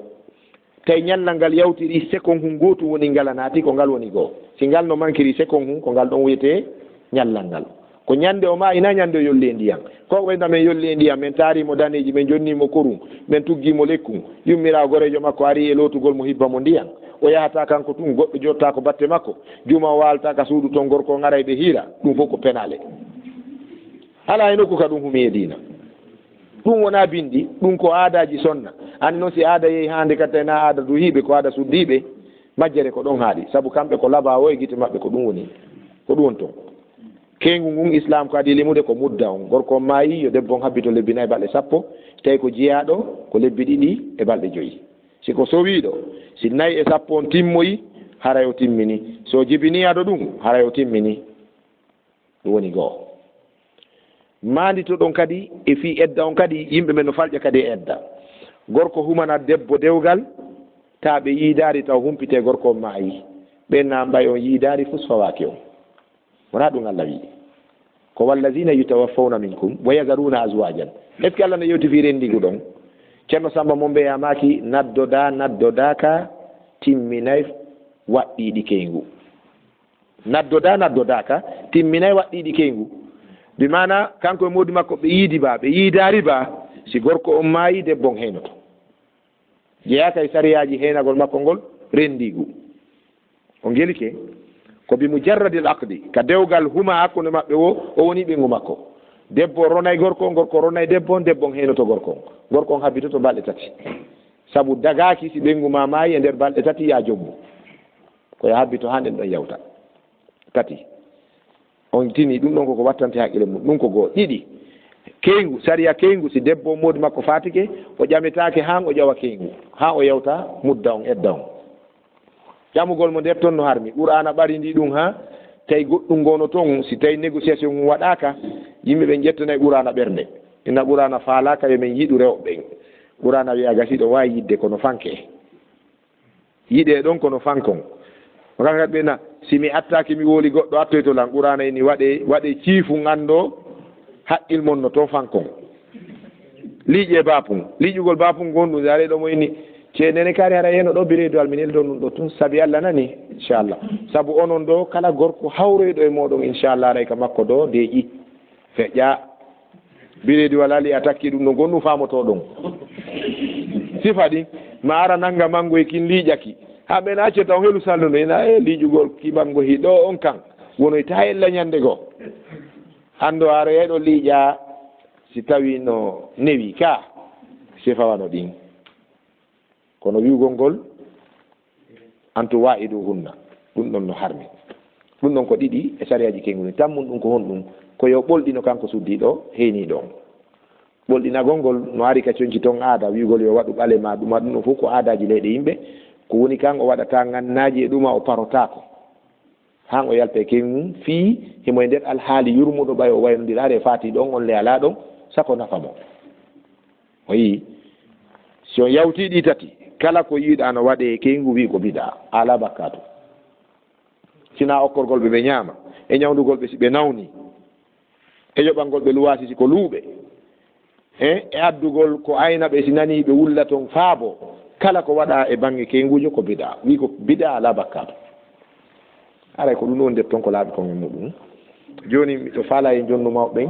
tawi ñallal ngal yawtiri sekon hun gootu woni ngal naati ko ngal woni goo si ngal no mankiri sekon hun ko ngal ɗon wiyete ñallal ngal ko ñande o ma ina ñande o yolli e ndiyam ko ɓeyda men yolli e ndiyam min taarimo daneji min jonnimo korum min tuggimo lekkum yummira gorejo makko ari e lootugol mo hibba mo ndiyam o yahata kanko tun goɗɗo jotta ko batte makko juma walta ka suudu toon gorko ngaray ɓe hiira ɗum fof ko penale ala e nokku ka ɗum humi e diina ɗum wona bindi ɗum ko aadaji sonna andi noon si aada yehi hande kadi na aada duhiɓe ko aada suddiɓe majjere ko ɗon haaɗi saabu kamɓe ko labawo e guite maɓɓe ko ɗum woni ko ɗum won toon kengu ngun islam ko adi limude ko mudda on gorko maayi yo debbo on habbito lebbi nayyi balɗe sappo tawi ko jeeyaɗo ko lebbi ɗiɗi e balɗe joyyi siko sowiɗo si nayyi e sappo on timmoyi haray o timmini so jibiniyaɗo ɗum haray o timmini ɗum woni goo mandito ɗon kadi e fi edda on kadi yimɓe ɓe no falƴa kadi e edda gorko humana debbo dewgal ta ɓe yiidari taw humpite gorko on maayi ɓen na mbay on yiidari fus fawaki on wona ɗum Allah wi ko wallazina yutawaffawna minkum wa yazaruna azwajan est ce que Allah ne yewti fi rendigu ɗon ceerno Samba mo mbeyamaki naddodaka timminay waɗɗiɗi kengu naddodaka timminay waɗɗiɗi kengu bi mana kanko e modi makko ɓe yiidi ba ɓe yiidari ba si gorko on maayi debbo on heynoto jeeyaka e sariyaji heynagol makko ngol rendigu o gelike ko bi mujarradil aqdi ka dewgal huma hakkunde maɓɓe o woni ɓengu makko debbo ronay gorko gorko ronay debbo on debbo on heynoto gorko on habbitoto balɗe tati sabu dagaki si ɓengu ma maayi e nder balɗe tati ya jommu koye habbito ha nden ɗon yawta tati on tini ɗum ɗon koko wattante haqqille mum ɗum ko goo ɗiɗi kengu sariya kengu si debbo modi makko fatike o ƴametake han o ƴawa kengu ha o yawta mudda on edda on ƴamugol mo nder toon no harmi qur'ana ɓarindi ɗum ha tawi goɗɗum gono toon si tawi négociation mum waɗaka yimɓe ɓe jettanayi qur'ana ɓernde ina qur'ana faalaka yomin yiiɗu rewɓe ɓen qur'ana wiya gasi ɗo wawi yidde kono fanke yiɗe ɗon kono fankon kadi ɓena simi attaki mi wooli goɗɗo attoy to lan qur'ana ini waɗe ciifu gando haqqil mon no to fankon liiƴe bapum liiƴugol bapum gonɗum are ɗo mo ini ceenene kaari hara heno ɗo bireedu alminel ɗo ɗum ɗo tun saabi Allah nani inchallah sabu onon ɗo kala gorko hawroyɗo e moɗon inchallah aray ka makko ɗo deeƴi feƴƴa bireedu walali a takki ɗum ɗo gonɗum famoto ɗon sifa ɗi ma ara nanga mango e kin liiƴaki ha ɓen acce taw helu salluno ina e liiƴugol kiɓango hi ɗo on kan wonoy ta ella ñande goo hando ara yeɗo liiƴa si tawi no newi ka sifawano ɗin kono wiugol ngol antu wa'idu hunna ɗum ɗon no harmi ɗum ɗon ko ɗiɗi e sariyaji kenguni tammum ɗum ko honɗum ko yo ɓolɗino kanko suddiɗo heyniɗo on ɓolɗinagol ngol no ari ka coñci toon aada wiugol yo waɗu ɓale ma ɗuma ɗum ɗo fof ko aadaji leyɗe yimɓe ko woni kan o waɗata gannaji e ɗuma o parotako han o yalta e kengum fii himo e nder alhaali yurmuɗo ɓay o waynodira haade faati ɗon on le ala ɗon sako nafamo o yii si on yawti ɗi tati kala ko yiiɗa no waɗe kengu wi ko biɗa ala bakkatu sina okkorgol ɓe ñaama e ñawdugol ɓe si ɓe nawni e yoɓangol ɓe luwasi si ko luuɓe e addugol ko ayna ɓe si nani ɓe wulla toon faabo kala ko waɗa e bange kengujo ko biɗa wi ko biɗa ala bakkatu aray ko ɗum ɗon nder toon ko laaɓi kon e muɗum joni miɗo faala e jonnu mawɓe ɓen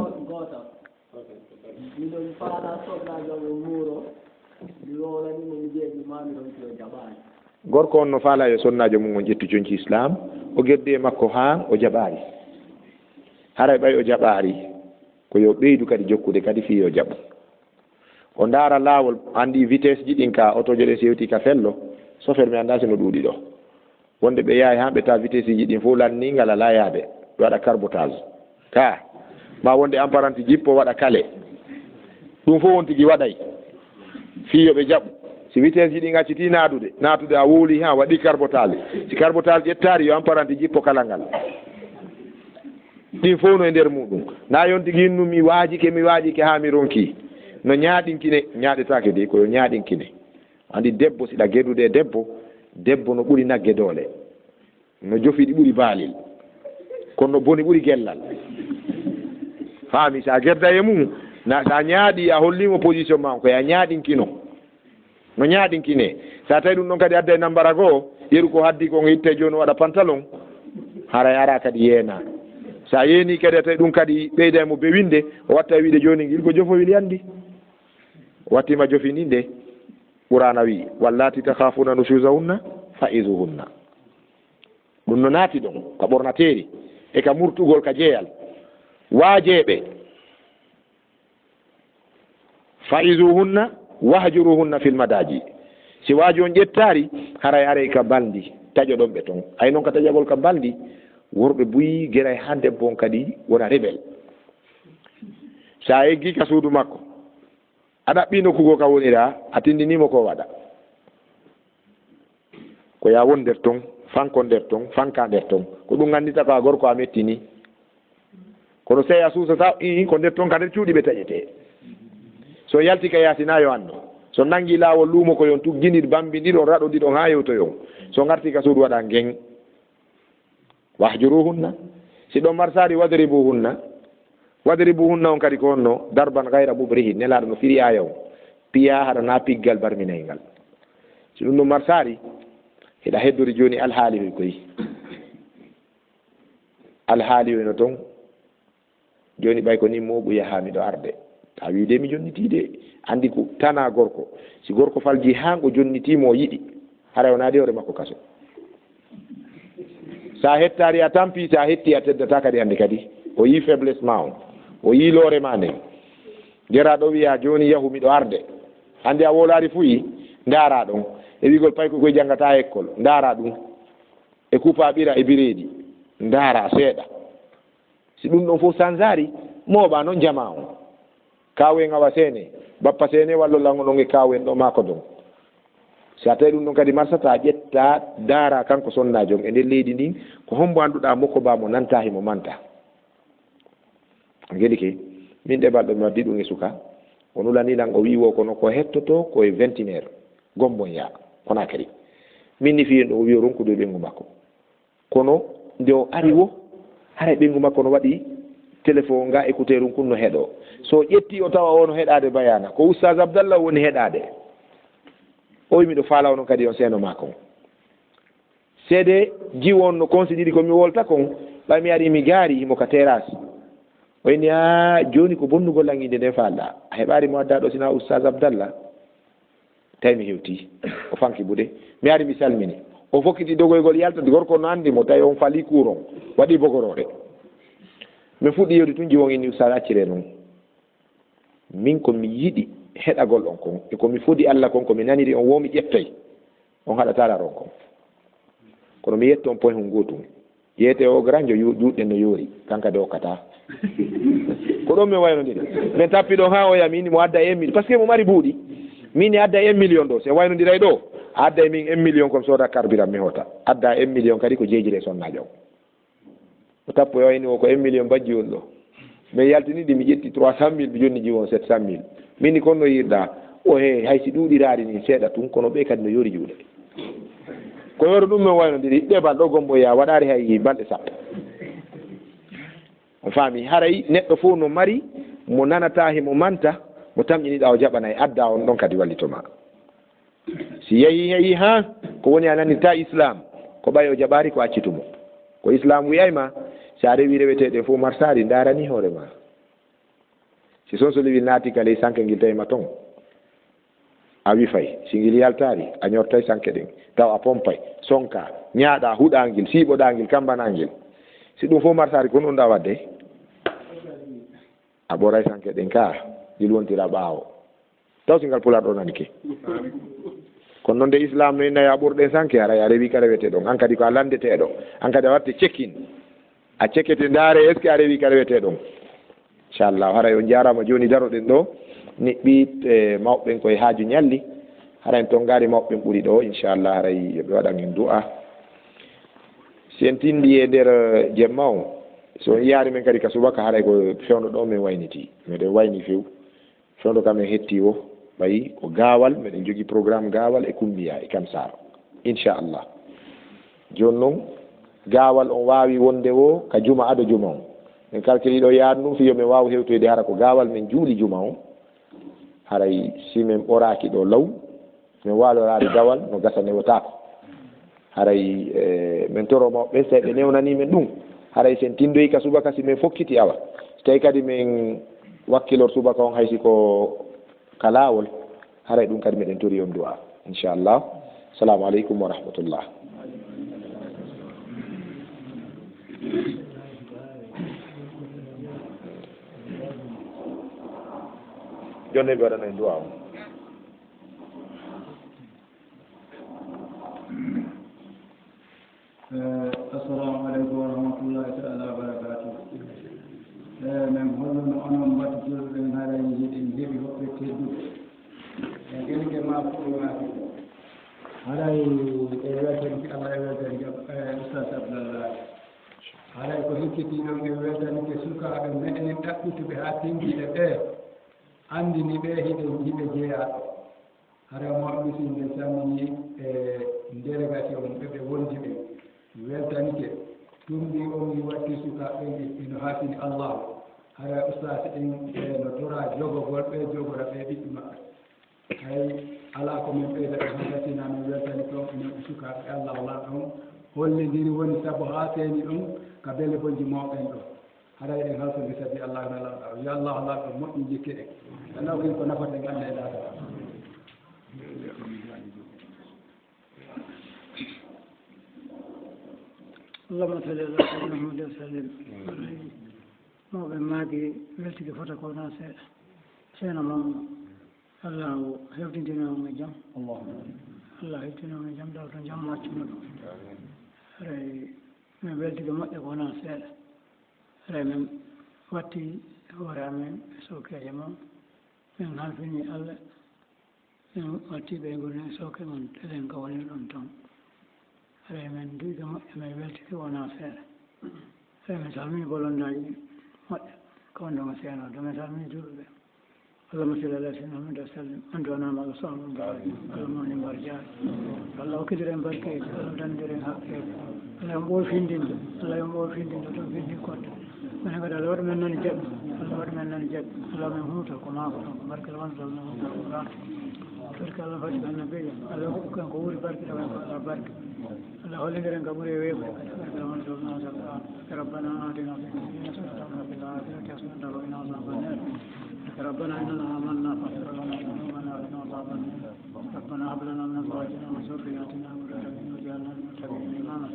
miɗon faala sohlajoɓe muuro mi wolanimo mi jeeɗi mami ɗon kio jaɓani
gorko on no faala yo sonnajo mum on ƴettu jonki islam o gedde makko ha o jaɓaari haray ɓay o jaɓaari ko yo ɓeydu kadi jokkude kadi fi yo jaɓu o ndaara laawol andi vitesse ji ɗin ka auto ɗe sewti ka fello chauffeur mi annda sino ɗuuɗi ɗo wonde ɓe yaawi ha ɓe tawa vitesse ji ɗin fof lanningal ala yaade ɓe waɗa carbotage ka ma wonde emparante jippo waɗa kale ɗum fof won tigi waɗay fiyo ɓe jaɓu si vitesse ji ɗi gacciti natude a wuuli ha waɗi carbotage si carbotage ƴettari yo emparante jippo kala ngal ɗin fof no e nder muɗum na yon tigi innu mi waajike ha mi ronki no ñaaɗinkine ñaaɗetake de koyo ñaaɗinkine andi debbo siɗa geddude debbo no ɓuri nagge doole no jofiɗi ɓuri baalil kono no boni ɓuri gellal faami sa gedda e mum na sa ñaaɗi a hollimo position ma koye a ñaaɗinkino no ñaaɗinkine sa tawi ɗum ɗon kadi adda e nambara goo yeru ko haddi ko itte joni waɗa pantalon haray ara kadi yeena sa yeeni kadi a tawi ɗum kadi ɓeyda mo bewinde o watta wiide joni il ko jofowil yandi o wattima jofini nde ɓurana wi wallati takhafuna nusuzahunna fa'izuhunna ɗum no naati ɗon ka ɓornateeri e ka murtugol ka jeeyal waajeɓe fa'izuhunna wahjuruhunna fil madaji si waaji on ƴettaari haray aray ka baldi taƴo ɗon ɓe toon hay noon ka taƴagol ka baldi worɓe buyi geray ha debbo on kadi wona rebel sa eggi ka suudu makko a ɗaɓɓino kugo ka wonira a tindinimo ko waɗa ko ya won nder toon fanko nder toon fanka nder toon ko ɗum gandita ko a gorko a mettini kono sey a suusata ko nder toon ka nder cuuɗi ɓe taƴete so yalti ka yasinayo anno so nangi laawol luumo ko yon tugginir bambiɗiɗon raɗodiɗon ha yewtoyon so garti ka suudu waɗa ngeng wahjuruhunna si ɗon marsari wadribuhunna on kadi ko onno darban gayra mubrihin nelaɗo no firi aya on piya haɗa na piggal barminay ngal si ɗum ɗum marsari heɗa heddori joni alhaali hoy koyi alhaali hoyno toon joni ɓay ko ni moɓu yaha miɗo arde ta wiide mi jonnitide andi ko tana gorko si gorko falji hango jonnitimo o yiɗi haray wona de hoore makko kaso sa hettari a tampi sa hetti a teddata kadi hande kadi o yi faiblesse ma on o yi loore ma nden jera ɗo wiya joni yahu miɗo arde hande a wolari fuyi ndaara ɗon e wigol pay koye janggata école ndaara ɗum e coupa ɓira e bireedi ndaara seeɗa si ɗum ɗon fof sansari mooɓa noon jama on kawen awa seene bappa seene wallo lango ɗon e kawen ɗo mako ɗon si a tawi ɗum ɗon kadi marsata ƴetta daara kanko sonnajo e nder leydi ndin ko hombo annduɗa mokko bamo nanta himo manta geɗi ke min ɗeɓalɗo mi waddi ɗum e suka o nulanilan o wiwo kono ko hettoto koye 21 gombon ya Konakri min ni fiyen ɗo o wiyo ronkude ɓengu makko kono nde o ari wo hara ɓengu makko no waɗi téléphone nga écouteur um kunno heeɗo so ƴetti o tawa ono heɗade bayana ko oustaz Abdallah woni heɗade o wi miɗo faala onon kadi on seeno ma kon seede jiwon no considiri komi wolta kon ɓay mi ari mi gaari himo ka terrasse o inni a joni ko bonnugol languide nden falɗa a heɓari mo adda ɗo sina oustaz Abdallah tawi mi hewti o fanki ɓuuɗe mi ari mi salmini o fokkiti dogoygol yaltade gorko no andi mo tawi on faali courant waɗi bogorore mi fuɗɗi yewde tun jiwon inni oustaz accire noon min komi yiɗi heɗagol on kon e komi fodi Allah kon komi naniri on womi ƴettay on haɗatala ron kon kono mi yetto on point hun gotum yeyete o granjo juuɗɗe no yoori kanka de okkata ko ɗon min waynodiri min tappi ɗon ha oya min mo adda 1 million par ce que mo mari buuɗi min adda 1 million ɗo se waynodiray ɗo adda e min 1 million comme soda carburant mi hota adda 1 million kadi ko jeejire sonnajo o tappo wayni o ko 1 million bajji on ɗo mais yaltinidi mi ƴetti 300 000 mi jonni jiwon 700 000 minni konno yirɗa o he haysi ɗuuɗirari ni seeɗa tun kono ɓe kadi no yoori juuɗe ko yoro ɗum min waynodiri ɗeɓal ɗo gomboya waɗari hay balɗe sappo on faami haray neɗɗo fof no mari mo nanata himo manta mo tamƴiniɗa o jaɓanay adda on ɗon kadi wallitoma si yeehi ha ko woni a nanirta islam ko ɓay o jaɓari ko accitumo ko islam wiyayma sa rewi reweteɗe fof marsari darani hoorema si son so lewi naati ka ley sanke ngil tawima toon a wifay singil yaltari a ñortay sanke ɗen taw a pompay sonka ñaaɗa huɗangil siiɓoɗangil kambanangil si ɗum fof marsari kon ɗum ɗa wadde a ɓoray sanke ɗen ka jil wontira ɓaawo taw singal pular ɗo nani ke kono noon de islam no innayi a ɓurɗen sanke haray a rewi ka rewete ɗon an kadi ko a landeteɗo an kadi a watte cekkin a cekkete ndaare est ce que a rewi ka rewete ɗon inchallah haray on jarama joni daroɗen ɗo niɓɓit e mawɓen koye haaju ñalli haray toon gaari mawɓen ɓuri ɗo inchallah haray yoɓe waɗan en du'a si en tindi e nder jemma o so on yaari men kadi ka subaka haray ko fewndo ɗo min wayniti miɗen wayni few fewndo kam en hetti o ɓayi ko gaawal miɗen jogii programme gaawal e kumbiya e kamsar inchallah joni noon gaawal on waawi wonde o ka juma ado juma o min calculi ɗo yaadu ɗum fiyo min waawi hewtoyde hara ko gaawal min juuli juma o haray si min ɓoraki ɗo law min waalorade gawal no gasa newotako haray min toro mawɓe so ɓe newnani men ɗum haray sen tindoyi ka subaka si min fokkiti awa so tawi kadi min wakkilor subaka on haysi ko ka laawol haray ɗum kadi miɗen tori on du'a inchallah assalamu aleykum wa rahmatullah jonne ɓe waɗana en du'a o
assalamu aleykum wa rahmatullahi taala wa barakatuh min holluno onon mbattitorɗen haray hiɗen heeɓi hoɓɓe tedduɓe e genke ma fuɗɗumaki haray e weltanki allah e weltanki oustas abdallah haray ko hikkitiɗon e weltanki sukaɓe meɗen ɗaɓɓituɓe ha tengiɗe ɓe andini ɓe hiɓe jeeyaɗo haray moɓɓitinde sammini e nderegati on ɓeɓe wondi ɓe weltanike tumbi on mi watti sukaɓe ino haafini allahu haray ustas ɗin no tora jogogol ɓe jogora ɓe ɓiɓɓe maɓɓe hay ala ko min ɓeyda ɓe hangatina min weltani ɗon enen sukaɓe allah lan ɗon hollidiri woni saabu ha seeni ɗon ka bele bonji mawɓen ɗo haray ɗen halsode sabi allah nalanɗa o yo allah lan ɗon moƴƴi jikki ɗen annaw kin ko nafata en anda e laata
اللهم صل على سيدنا محمد وسلم موɓe maaki weltike fota ko na seeɗa ceeno moom allah hewtindinoma e jaam allah hewtinoma e jaam dawto jaam maccuno ɗum haray min weltike moƴƴe ko wona seeɗa haray min watti hoore amen e sowkeje moom min halfini allah min watti ɓe goni e sowke mon eɗen ka woni ɗon toon haray min duyɓe moƴƴe min weltike wona seeɗa haray min salmini bolondaji moƴƴe ko wondema seenoɗo min salmini julɓe اللهم صل على سيدنا محمد وسلم أنت أنا ما صام اللهم أني برجال الله كثير بركة الله دندر حقه الله يمول فين دين الله يمول فين دين الله فين دين كون من هذا الأول من نجد الأول من نجد الله من هو تكون معه بركة الله سبحانه وتعالى بركة الله فاجب النبي الله كان قول بركة الله بركة الله هو اللي كان قبول يوم بركة الله سبحانه وتعالى ربنا آتنا في الدنيا حسنة وفي الآخرة حسنة وقنا عذاب النار ربنا إننا آمنا فاغفر لنا ذنوبنا وقنا عذاب النار ربنا هب لنا من أزواجنا وذرياتنا قرة أعين واجعلنا للمتقين إماما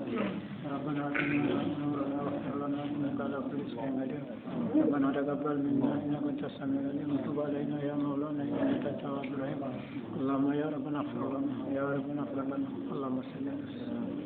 ربنا آتنا نورنا واغفر لنا إنك على كل شيء قدير ربنا تقبل منا إنك أنت السميع العليم وتب علينا يا مولانا إنك أنت التواب الرحيم اللهم يا ربنا اغفر لنا يا ربنا اغفر لنا اللهم صل على سيدنا